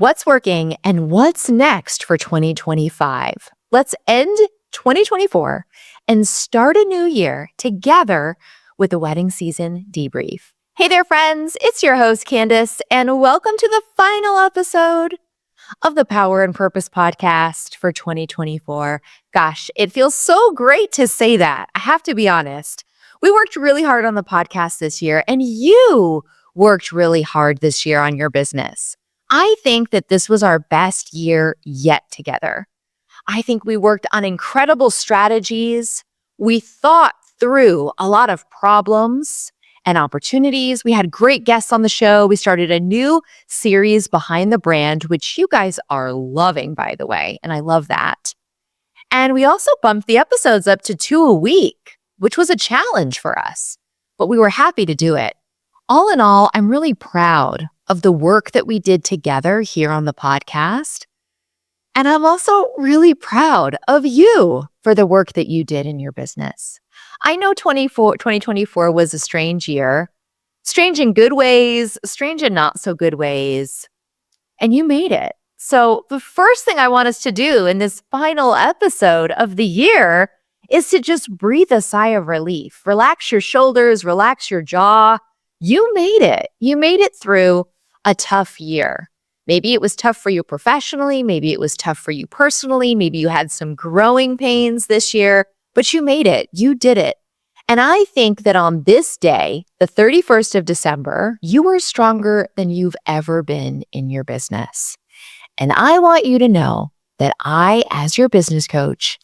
what's working, and what's next for 2025. Let's end 2024 and start a new year together with the Wedding Season Debrief. Hey there, friends. It's your host, Candice, and welcome to the final episode of the Power and Purpose podcast for 2024. Gosh, it feels so great to say that. I have to be honest. We worked really hard on the podcast this year, and you worked really hard this year on your business. I think that this was our best year yet together. I think we worked on incredible strategies. We thought through a lot of problems and opportunities. We had great guests on the show. We started a new series behind the brand, which you guys are loving, by the way, and I love that. And we also bumped the episodes up to 2 a week, which was a challenge for us, but we were happy to do it. All in all, I'm really proud of the work that we did together here on the podcast. And I'm also really proud of you for the work that you did in your business. I know 2024 was a strange year, strange in good ways, strange in not so good ways, and you made it. So the first thing I want us to do in this final episode of the year is to just breathe a sigh of relief. Relax your shoulders, relax your jaw. You made it. You made it through a tough year. Maybe it was tough for you professionally. Maybe it was tough for you personally. Maybe you had some growing pains this year, but you made it. You did it. And I think that on this day, the 31st of December, you are stronger than you've ever been in your business. And I want you to know that I, as your business coach,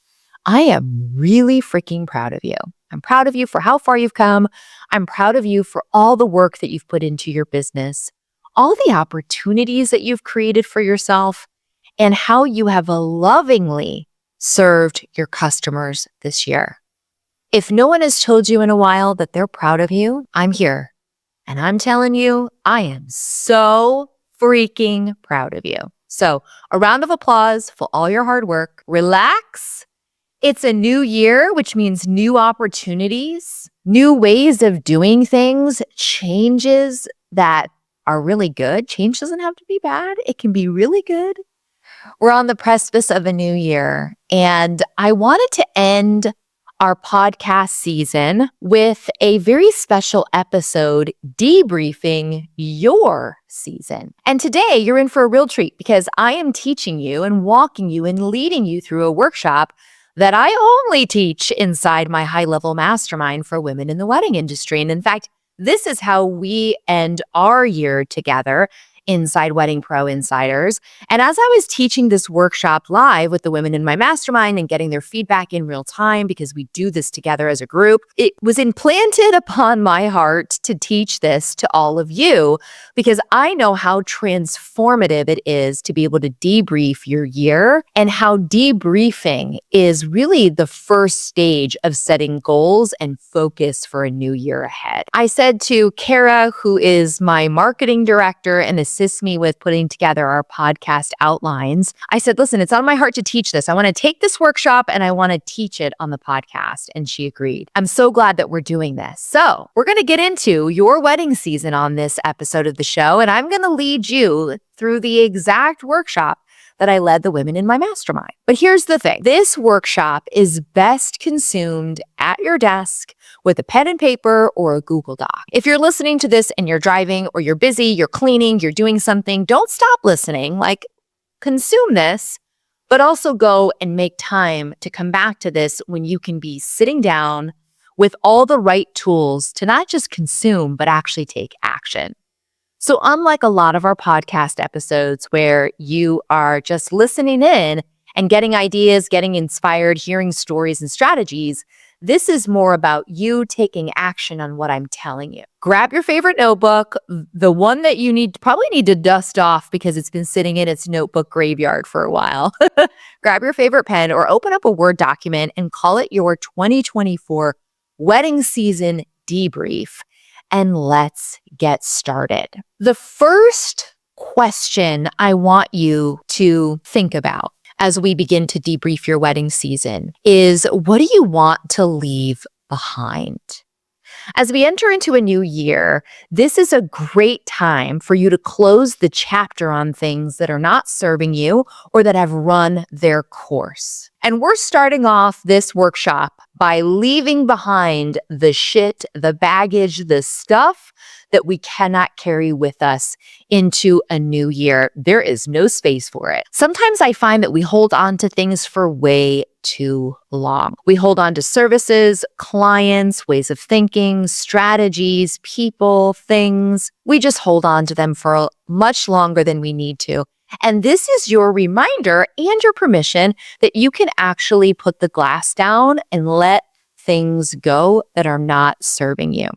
I am really freaking proud of you. I'm proud of you for how far you've come. I'm proud of you for all the work that you've put into your business, all the opportunities that you've created for yourself, and how you have lovingly served your customers this year. If no one has told you in a while that they're proud of you, I'm here. And I'm telling you, I am so freaking proud of you. So a round of applause for all your hard work. Relax. It's a new year, which means new opportunities, new ways of doing things, changes that are really good. Change doesn't have to be bad. It can be really good. We're on the precipice of a new year, and I wanted to end our podcast season with a very special episode debriefing your season. And today you're in for a real treat because I am teaching you and walking you and leading you through a workshop that I only teach inside my high-level mastermind for women in the wedding industry. And in fact, this is how we end our year together inside Wedding Pro Insiders. And as I was teaching this workshop live with the women in my mastermind and getting their feedback in real time, because we do this together as a group, it was implanted upon my heart to teach this to all of you, because I know how transformative it is to be able to debrief your year, and how debriefing is really the first stage of setting goals and focus for a new year ahead. I said to Kara, who is my marketing director and assists me with putting together our podcast outlines, I said, listen, it's on my heart to teach this. I want to take this workshop and I want to teach it on the podcast. And she agreed. I'm so glad that we're doing this. So we're going to get into your wedding season on this episode of the show. And I'm going to lead you through the exact workshop that I led the women in my mastermind. But here's the thing. This workshop is best consumed at your desk with a pen and paper or a Google Doc. If you're listening to this and you're driving or you're busy, you're cleaning, you're doing something, don't stop listening. Consume this, but also go and make time to come back to this when you can be sitting down with all the right tools to not just consume, but actually take action. So unlike a lot of our podcast episodes where you are just listening in and getting ideas, getting inspired, hearing stories and strategies, this is more about you taking action on what I'm telling you. Grab your favorite notebook, the one that you probably need to dust off because it's been sitting in its notebook graveyard for a while. Grab your favorite pen or open up a Word document and call it your 2024 Wedding Season Debrief. And let's get started. The first question I want you to think about as we begin to debrief your wedding season is, what do you want to leave behind? As we enter into a new year, this is a great time for you to close the chapter on things that are not serving you or that have run their course. And we're starting off this workshop by leaving behind the shit, the baggage, the stuff that we cannot carry with us into a new year. There is no space for it. Sometimes I find that we hold on to things for way too long. We hold on to services, clients, ways of thinking, strategies, people, things. We just hold on to them for much longer than we need to. And this is your reminder and your permission that you can actually put the glass down and let things go that are not serving you.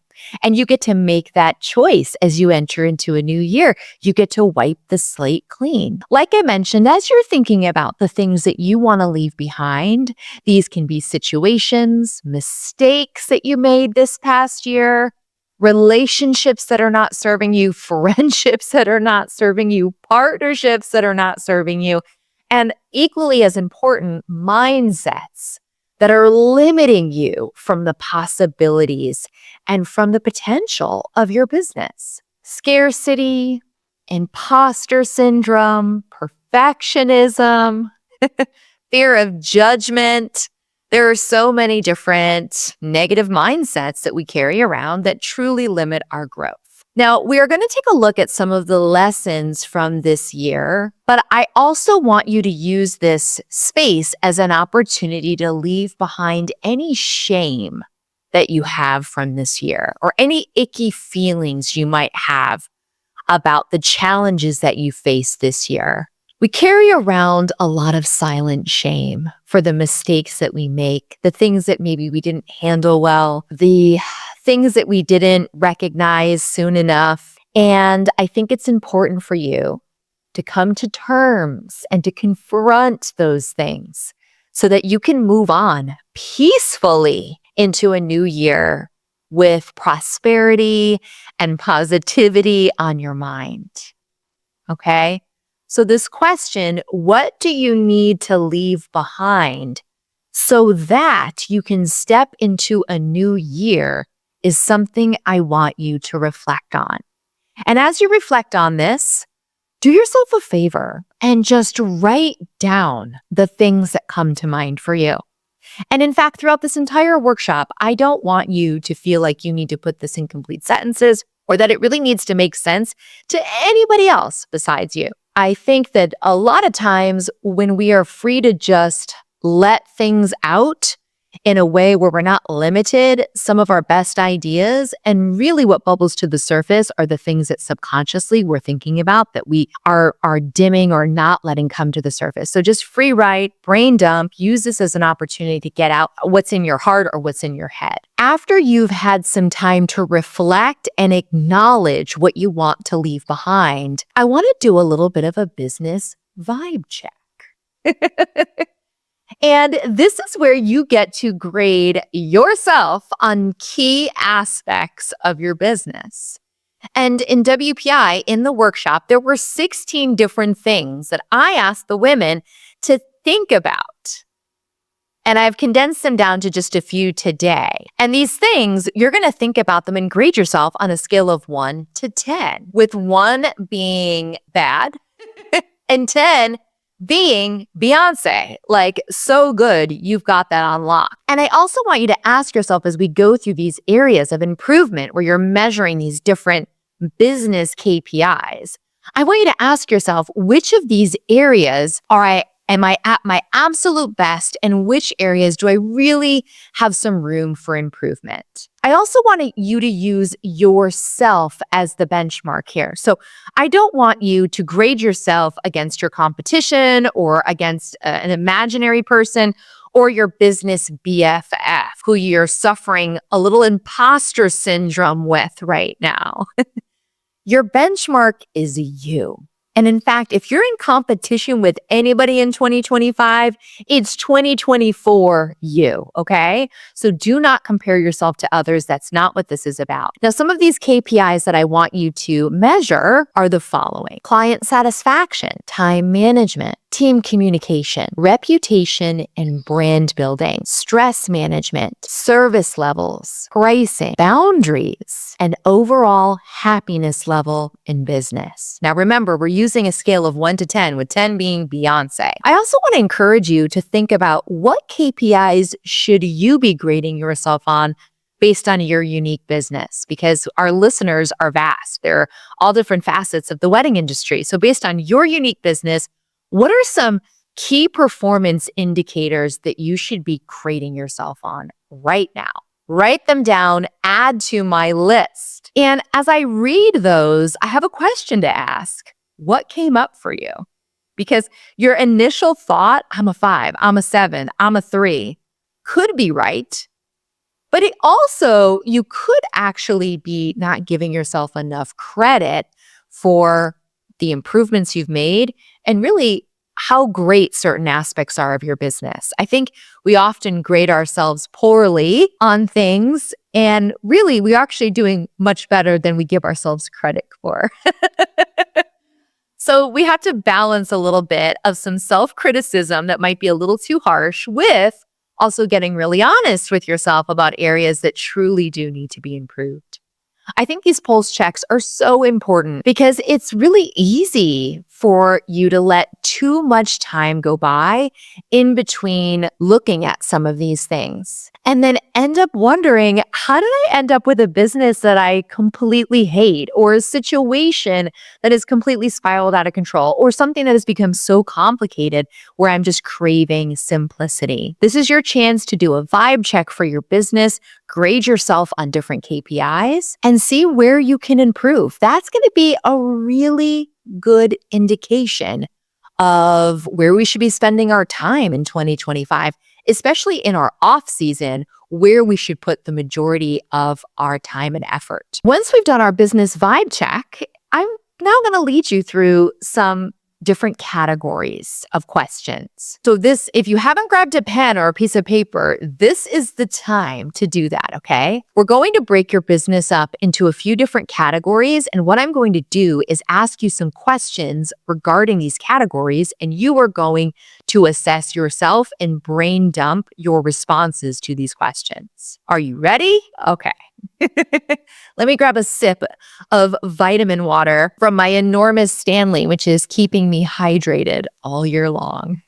And you get to make that choice as you enter into a new year. You get to wipe the slate clean. Like I mentioned, as you're thinking about the things that you want to leave behind, these can be situations, mistakes that you made this past year, relationships that are not serving you, friendships that are not serving you, partnerships that are not serving you, and equally as important, mindsets that are limiting you from the possibilities and from the potential of your business. Scarcity, imposter syndrome, perfectionism, fear of judgment. There are so many different negative mindsets that we carry around that truly limit our growth. Now, we are going to take a look at some of the lessons from this year, but I also want you to use this space as an opportunity to leave behind any shame that you have from this year or any icky feelings you might have about the challenges that you faced this year. We carry around a lot of silent shame for the mistakes that we make, the things that maybe we didn't handle well, the things that we didn't recognize soon enough. And I think it's important for you to come to terms and to confront those things so that you can move on peacefully into a new year with prosperity and positivity on your mind. Okay? So this question, what do you need to leave behind so that you can step into a new year, is something I want you to reflect on. And as you reflect on this, do yourself a favor and just write down the things that come to mind for you. And in fact, throughout this entire workshop, I don't want you to feel like you need to put this in complete sentences or that it really needs to make sense to anybody else besides you. I think that a lot of times when we are free to just let things out in a way where we're not limited, some of our best ideas and really what bubbles to the surface are the things that subconsciously we're thinking about that we are dimming or not letting come to the surface. So just free write, brain dump, use this as an opportunity to get out what's in your heart or what's in your head. After you've had some time to reflect and acknowledge what you want to leave behind, I want to do a little bit of a business vibe check. And this is where you get to grade yourself on key aspects of your business. And in WPI, in the workshop, there were 16 different things that I asked the women to think about. And I've condensed them down to just a few today. And these things, you're going to think about them and grade yourself on a scale of 1 to 10, with 1 being bad and 10 being Beyonce, like so good, you've got that on lock. And I also want you to ask yourself as we go through these areas of improvement where you're measuring these different business KPIs, I want you to ask yourself, which of these areas am I at my absolute best, and which areas do I really have some room for improvement? I also want you to use yourself as the benchmark here. So I don't want you to grade yourself against your competition or against an imaginary person or your business BFF who you're suffering a little imposter syndrome with right now. Your benchmark is you. And in fact, if you're in competition with anybody in 2025, it's 2024 you, okay? So do not compare yourself to others. That's not what this is about. Now, some of these KPIs that I want you to measure are the following: client satisfaction, time management, team communication, reputation and brand building, stress management, service levels, pricing, boundaries, and overall happiness level in business. Now remember, we're using a scale of 1 to 10, with 10 being Beyonce. I also want to encourage you to think about what KPIs should you be grading yourself on based on your unique business, because our listeners are vast. They're all different facets of the wedding industry. So based on your unique business, what are some key performance indicators that you should be grading yourself on right now? Write them down, add to my list. And as I read those, I have a question to ask. What came up for you? Because your initial thought, I'm a 5, I'm a 7, I'm a 3, could be right. But it also, you could actually be not giving yourself enough credit for the improvements you've made and really how great certain aspects are of your business. I think we often grade ourselves poorly on things, and really we're actually doing much better than we give ourselves credit for. So we have to balance a little bit of some self-criticism that might be a little too harsh with also getting really honest with yourself about areas that truly do need to be improved. I think these pulse checks are so important because it's really easy for you to let too much time go by in between looking at some of these things and then end up wondering, how did I end up with a business that I completely hate, or a situation that is completely spiraled out of control, or something that has become so complicated where I'm just craving simplicity? This is your chance to do a vibe check for your business, grade yourself on different KPIs, and see where you can improve. That's going to be a really good indication of where we should be spending our time in 2025, especially in our off season, where we should put the majority of our time and effort. Once we've done our business vibe check, I'm now going to lead you through some different categories of questions. So this, if you haven't grabbed a pen or a piece of paper, this is the time to do that, okay? We're going to break your business up into a few different categories, and what I'm going to do is ask you some questions regarding these categories, and you are going to assess yourself and brain dump your responses to these questions. Are you ready? Okay. Let me grab a sip of vitamin water from my enormous Stanley, which is keeping me hydrated all year long.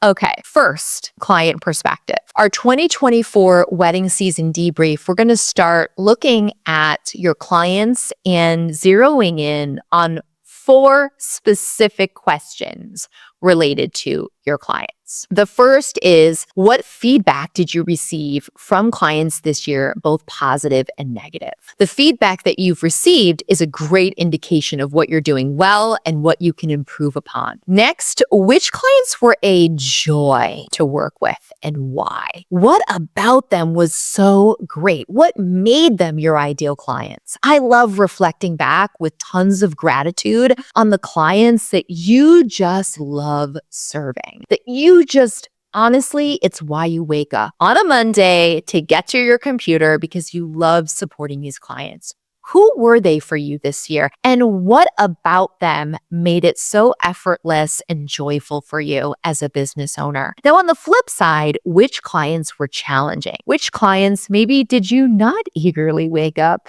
Okay, first, client perspective. Our 2024 wedding season debrief, we're going to start looking at your clients and zeroing in on 4 specific questions related to your clients. The first is, what feedback did you receive from clients this year, both positive and negative? The feedback that you've received is a great indication of what you're doing well and what you can improve upon. Next, which clients were a joy to work with and why? What about them was so great? What made them your ideal clients? I love reflecting back with tons of gratitude on the clients that you just love serving, that you just, honestly, it's why you wake up on a Monday to get to your computer, because you love supporting these clients. Who were they for you this year? And what about them made it so effortless and joyful for you as a business owner? Now, on the flip side, which clients were challenging? Which clients maybe did you not eagerly wake up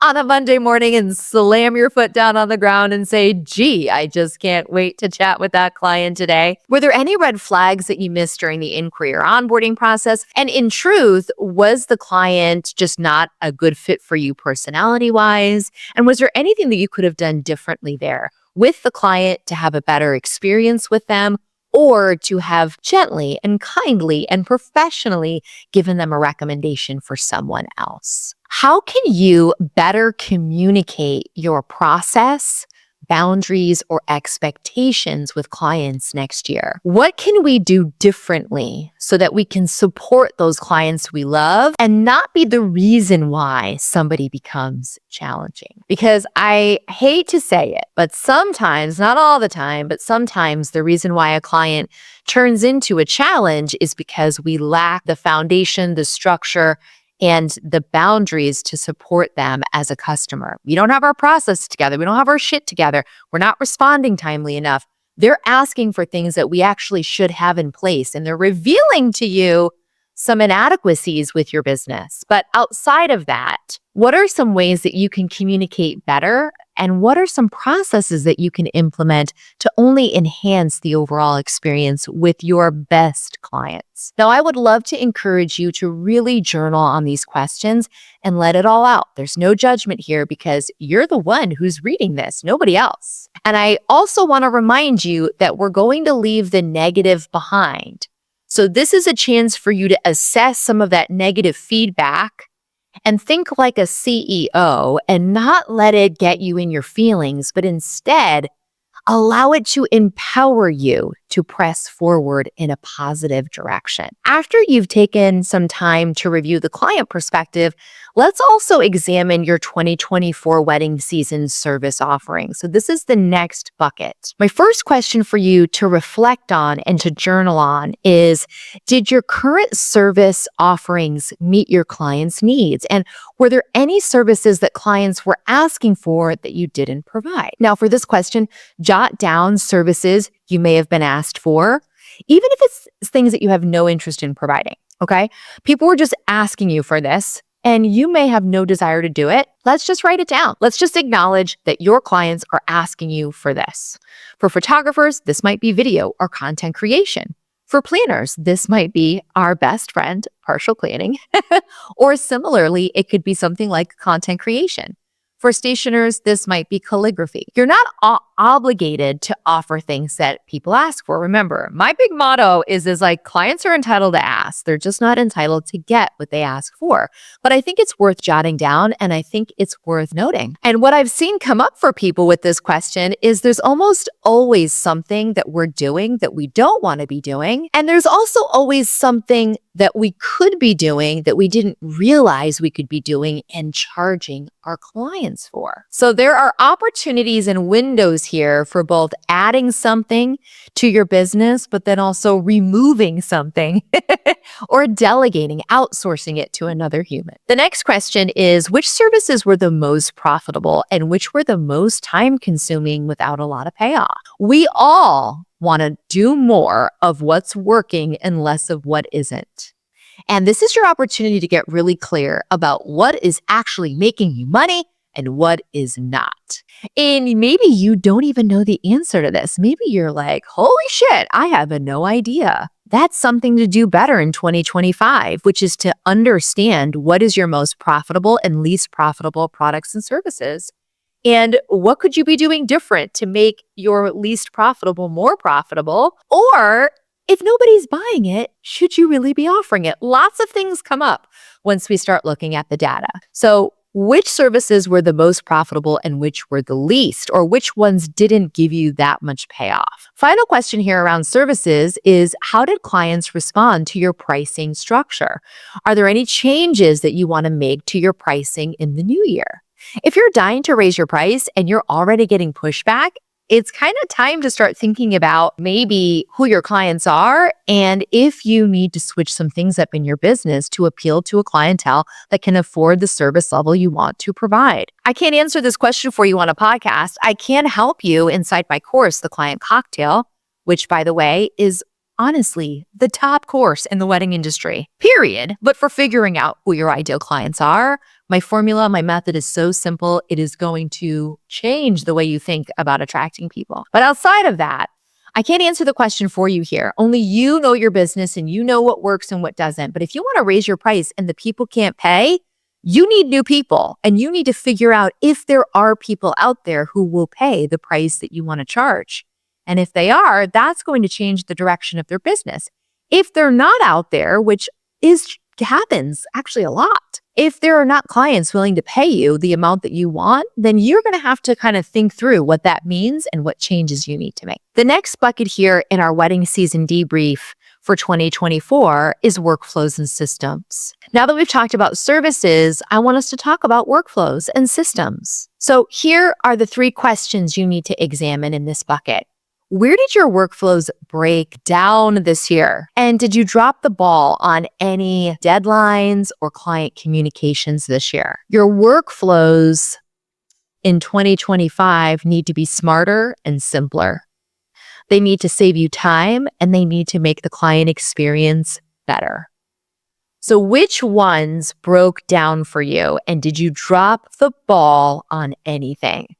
on a Monday morning and slam your foot down on the ground and say, gee, I just can't wait to chat with that client today? Were there any red flags that you missed during the inquiry or onboarding process? And in truth, was the client just not a good fit for you personality-wise? And was there anything that you could have done differently there with the client to have a better experience with them, or to have gently and kindly and professionally given them a recommendation for someone else? How can you better communicate your process, boundaries, or expectations with clients next year? What can we do differently so that we can support those clients we love and not be the reason why somebody becomes challenging? Because I hate to say it, but sometimes, not all the time, but sometimes the reason why a client turns into a challenge is because we lack the foundation, the structure, and the boundaries to support them as a customer. We don't have our process together. We don't have our shit together. We're not responding timely enough. They're asking for things that we actually should have in place, and they're revealing to you some inadequacies with your business. But outside of that, what are some ways that you can communicate better? And what are some processes that you can implement to only enhance the overall experience with your best clients? Now, I would love to encourage you to really journal on these questions and let it all out. There's no judgment here because you're the one who's reading this, nobody else. And I also want to remind you that we're going to leave the negative behind. So this is a chance for you to assess some of that negative feedback and think like a CEO and not let it get you in your feelings, but instead allow it to empower you to press forward in a positive direction. After you've taken some time to review the client perspective, let's also examine your 2024 wedding season service offering. So this is the next bucket. My first question for you to reflect on and to journal on is, did your current service offerings meet your clients' needs? And were there any services that clients were asking for that you didn't provide? Now, for this question, jot down services you may have been asked for, even if it's things that you have no interest in providing, okay? People were just asking you for this, and you may have no desire to do it. Let's just write it down. Let's just acknowledge that your clients are asking you for this. For photographers, this might be video or content creation. For planners, this might be our best friend, partial planning. Or similarly, it could be something like content creation. For stationers, this might be calligraphy. You're not obligated to offer things that people ask for. Remember, my big motto is like clients are entitled to ask. They're just not entitled to get what they ask for. But I think it's worth jotting down, and I think it's worth noting. And what I've seen come up for people with this question is there's almost always something that we're doing that we don't want to be doing. And there's also always something that we could be doing that we didn't realize we could be doing and charging our clients for. So there are opportunities and windows here for both adding something to your business, but then also removing something or delegating, outsourcing it to another human. The next question is, which services were the most profitable and which were the most time consuming without a lot of payoff? We all want to do more of what's working and less of what isn't. And this is your opportunity to get really clear about what is actually making you money and what is not. And maybe you don't even know the answer to this. Maybe you're like, holy shit, I have no idea. That's something to do better in 2025, which is to understand what is your most profitable and least profitable products and services. And what could you be doing different to make your least profitable more profitable? Or if nobody's buying it, should you really be offering it? Lots of things come up once we start looking at the data. So which services were the most profitable and which were the least, or which ones didn't give you that much payoff? Final question here around services is, how did clients respond to your pricing structure? Are there any changes that you want to make to your pricing in the new year? If you're dying to raise your price and you're already getting pushback, it's kind of time to start thinking about maybe who your clients are and if you need to switch some things up in your business to appeal to a clientele that can afford the service level you want to provide. I can't answer this question for you on a podcast. I can help you inside my course, The Client Cocktail, which, by the way, is honestly the top course in the wedding industry, period. But for figuring out who your ideal clients are, my formula, my method is so simple. It is going to change the way you think about attracting people. But outside of that, I can't answer the question for you here. Only you know your business and you know what works and what doesn't. But if you want to raise your price and the people can't pay, you need new people, and you need to figure out if there are people out there who will pay the price that you want to charge. And if they are, that's going to change the direction of their business. If they're not out there, which happens actually a lot, if there are not clients willing to pay you the amount that you want, then you're going to have to kind of think through what that means and what changes you need to make. The next bucket here in our wedding season debrief for 2024 is workflows and systems. Now that we've talked about services, I want us to talk about workflows and systems. So here are the 3 questions you need to examine in this bucket. Where did your workflows break down this year? And did you drop the ball on any deadlines or client communications this year? Your workflows in 2025 need to be smarter and simpler. They need to save you time, and they need to make the client experience better. So which ones broke down for you, and did you drop the ball on anything?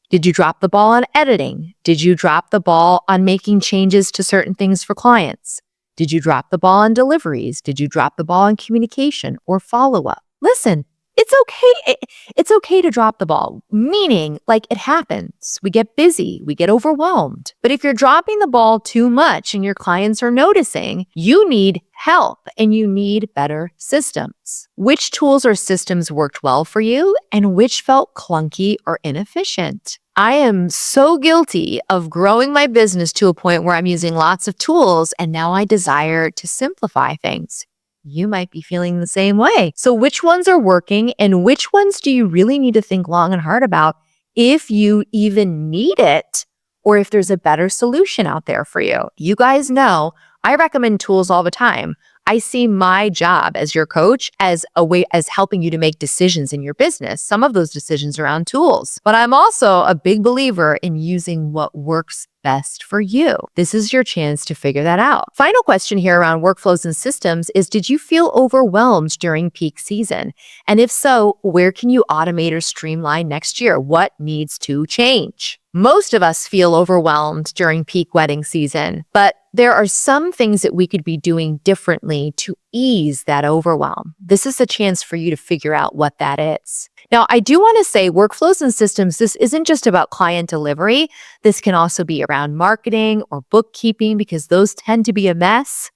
Did you drop the ball on editing? Did you drop the ball on making changes to certain things for clients? Did you drop the ball on deliveries? Did you drop the ball on communication or follow-up? Listen, it's okay. It's okay to drop the ball, meaning like it happens. We get busy, we get overwhelmed. But if you're dropping the ball too much and your clients are noticing, you need help and you need better systems. Which tools or systems worked well for you and which felt clunky or inefficient? I am so guilty of growing my business to a point where I'm using lots of tools and now I desire to simplify things. You might be feeling the same way. So which ones are working and which ones do you really need to think long and hard about if you even need it or if there's a better solution out there for you? You guys know I recommend tools all the time. I see my job as your coach as a way as helping you to make decisions in your business. Some of those decisions around tools, but I'm also a big believer in using what works best for you. This is your chance to figure that out. Final question here around workflows and systems is, did you feel overwhelmed during peak season? And if so, where can you automate or streamline next year? What needs to change? Most of us feel overwhelmed during peak wedding season, but there are some things that we could be doing differently to ease that overwhelm. This is a chance for you to figure out what that is. Now, I do want to say workflows and systems, this isn't just about client delivery. This can also be around marketing or bookkeeping because those tend to be a mess,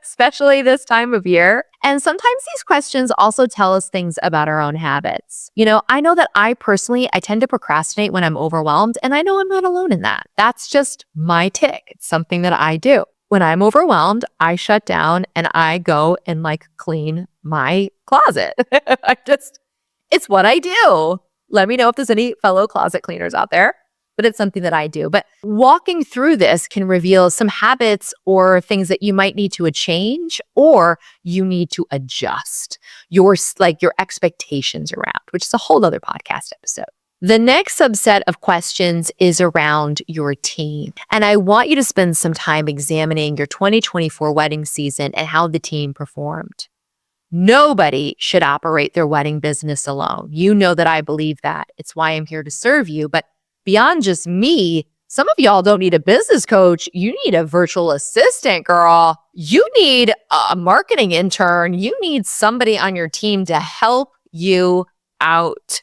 especially this time of year. And sometimes these questions also tell us things about our own habits. I know that I tend to procrastinate when I'm overwhelmed, and I know I'm not alone in that. That's just my tick. It's something that I do. When I'm overwhelmed, I shut down and I go and clean my closet. It's what I do. Let me know if there's any fellow closet cleaners out there, but it's something that I do. But walking through this can reveal some habits or things that you might need to change or you need to adjust your expectations around, which is a whole other podcast episode. The next subset of questions is around your team. And I want you to spend some time examining your 2024 wedding season and how the team performed. Nobody should operate their wedding business alone. You know that I believe that. It's why I'm here to serve you. But beyond just me, some of y'all don't need a business coach. You need a virtual assistant, girl. You need a marketing intern. You need somebody on your team to help you out.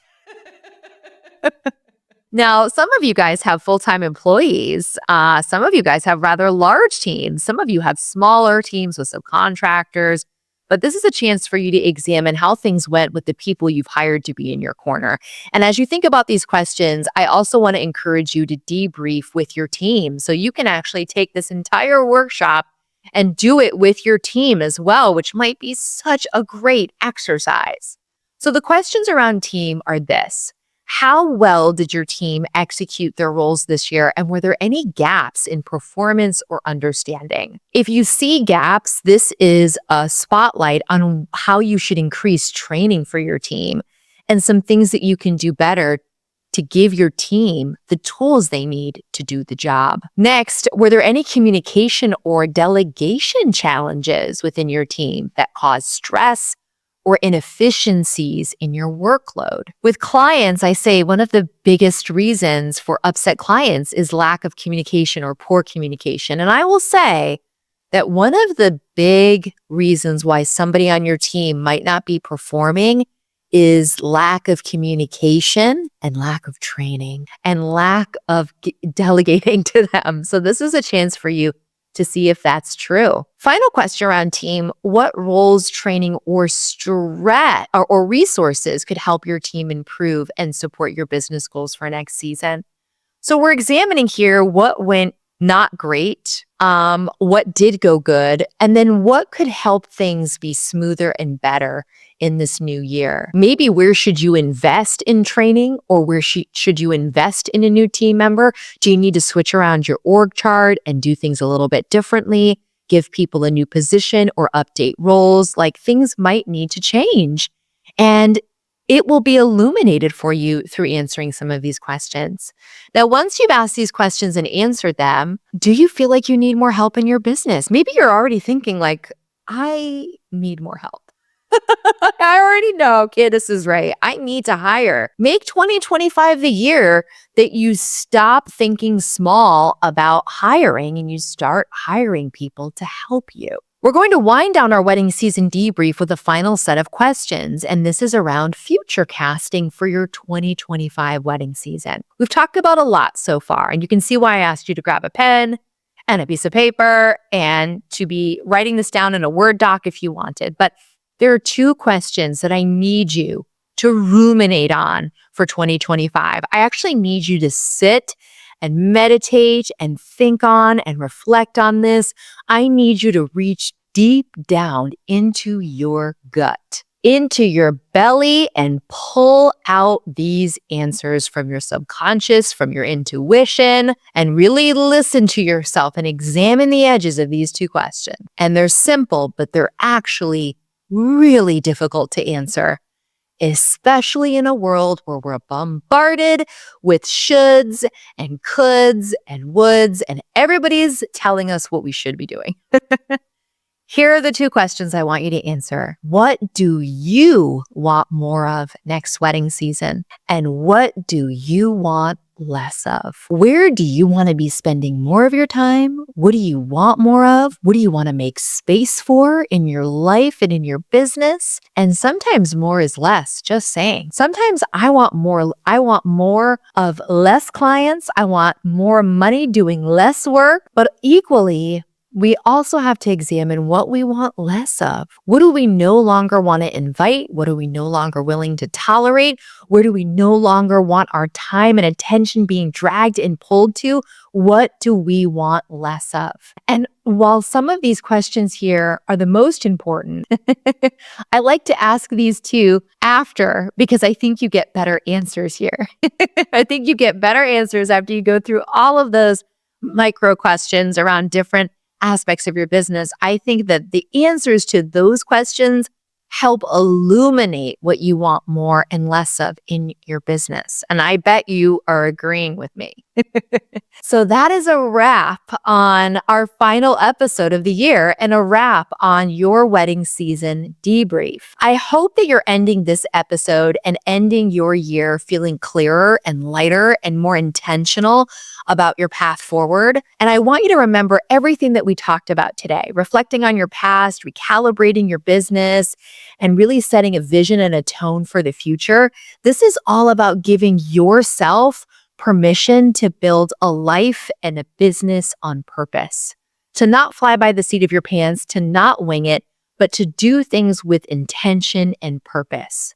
Now, some of you guys have full-time employees. Some of you guys have rather large teams. Some of you have smaller teams with subcontractors. But this is a chance for you to examine how things went with the people you've hired to be in your corner. And as you think about these questions, I also want to encourage you to debrief with your team. So you can actually take this entire workshop and do it with your team as well, which might be such a great exercise. So the questions around team are this. How well did your team execute their roles this year? And were there any gaps in performance or understanding? If you see gaps, this is a spotlight on how you should increase training for your team and some things that you can do better to give your team the tools they need to do the job. Next, were there any communication or delegation challenges within your team that caused stress or inefficiencies in your workload? With clients, I say one of the biggest reasons for upset clients is lack of communication or poor communication. And I will say that one of the big reasons why somebody on your team might not be performing is lack of communication and lack of training and lack of delegating to them. So this is a chance for you to see if that's true. Final question around team. What roles, training, or stress or resources could help your team improve and support your business goals for next season? So we're examining here what went not great, what did go good, and then what could help things be smoother and better in this new year. Maybe where should you invest in training or where should you invest in a new team member? Do you need to switch around your org chart and do things a little bit differently, give people a new position or update roles? Things might need to change. And it will be illuminated for you through answering some of these questions. Now, once you've asked these questions and answered them, do you feel like you need more help in your business? Maybe you're already thinking like, I need more help. I already know Candice is right. I need to hire. Make 2025 the year that you stop thinking small about hiring and you start hiring people to help you. We're going to wind down our wedding season debrief with a final set of questions, and this is around future casting for your 2025 wedding season. We've talked about a lot so far, and you can see why I asked you to grab a pen and a piece of paper and to be writing this down in a Word doc if you wanted. But there are two questions that I need you to ruminate on for 2025. I actually need you to sit and meditate and think on and reflect on this. I need you to reach deep down into your gut, into your belly, and pull out these answers from your subconscious, from your intuition, and really listen to yourself and examine the edges of these two questions. And they're simple, but they're actually really difficult to answer, especially in a world where we're bombarded with shoulds and coulds and woulds, and everybody's telling us what we should be doing. Here are the two questions I want you to answer. What do you want more of next wedding season? And what do you want less of? Where do you want to be spending more of your time? What do you want more of? What do you want to make space for in your life and in your business? And sometimes more is less, just saying. Sometimes I want more. I want more of less clients. I want more money doing less work, but equally, we also have to examine what we want less of. What do we no longer want to invite? What are we no longer willing to tolerate? Where do we no longer want our time and attention being dragged and pulled to? What do we want less of? And while some of these questions here are the most important, I like to ask these two after because I think you get better answers here. I think you get better answers after you go through all of those micro questions around different aspects of your business. I think that the answers to those questions help illuminate what you want more and less of in your business. And I bet you are agreeing with me. So that is a wrap on our final episode of the year and a wrap on your wedding season debrief. I hope that you're ending this episode and ending your year feeling clearer and lighter and more intentional about your path forward. And I want you to remember everything that we talked about today, reflecting on your past, recalibrating your business, and really setting a vision and a tone for the future. This is all about giving yourself permission to build a life and a business on purpose, to not fly by the seat of your pants, to not wing it, but to do things with intention and purpose.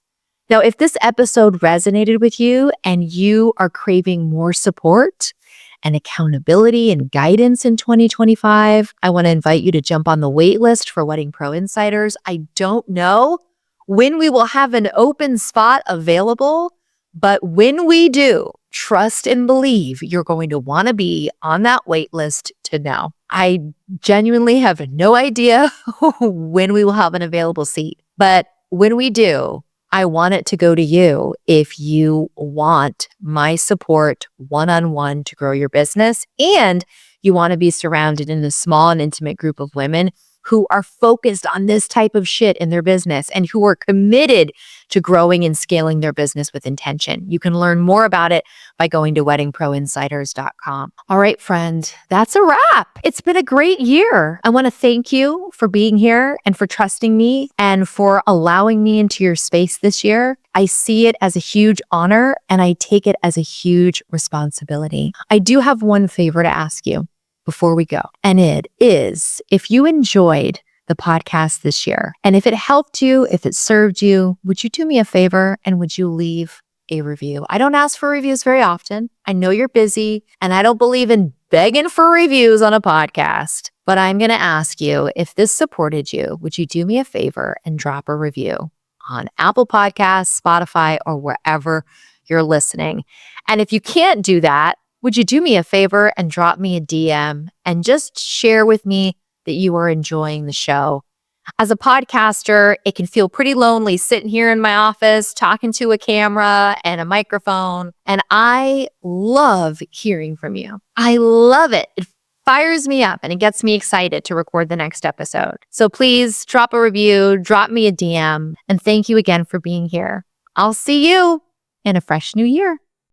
Now, if this episode resonated with you and you are craving more support and accountability and guidance in 2025, I want to invite you to jump on the wait list for Wedding Pro Insiders. I don't know when we will have an open spot available, but when we do, trust and believe you're going to want to be on that wait list to know. I genuinely have no idea when we will have an available seat, but when we do, I want it to go to you if you want my support one-on-one to grow your business and you want to be surrounded in a small and intimate group of women who are focused on this type of shit in their business and who are committed to growing and scaling their business with intention. You can learn more about it by going to weddingproinsiders.com. All right, friend, that's a wrap. It's been a great year. I want to thank you for being here and for trusting me and for allowing me into your space this year. I see it as a huge honor and I take it as a huge responsibility. I do have one favor to ask you before we go, and it is if you enjoyed the podcast this year, and if it helped you, if it served you, would you do me a favor and would you leave a review? I don't ask for reviews very often. I know you're busy, and I don't believe in begging for reviews on a podcast, but I'm going to ask you, if this supported you, would you do me a favor and drop a review on Apple Podcasts, Spotify, or wherever you're listening? And if you can't do that, would you do me a favor and drop me a DM and just share with me that you are enjoying the show? As a podcaster, it can feel pretty lonely sitting here in my office talking to a camera and a microphone. And I love hearing from you. I love it. It fires me up and it gets me excited to record the next episode. So please drop a review, drop me a DM, and thank you again for being here. I'll see you in a fresh new year.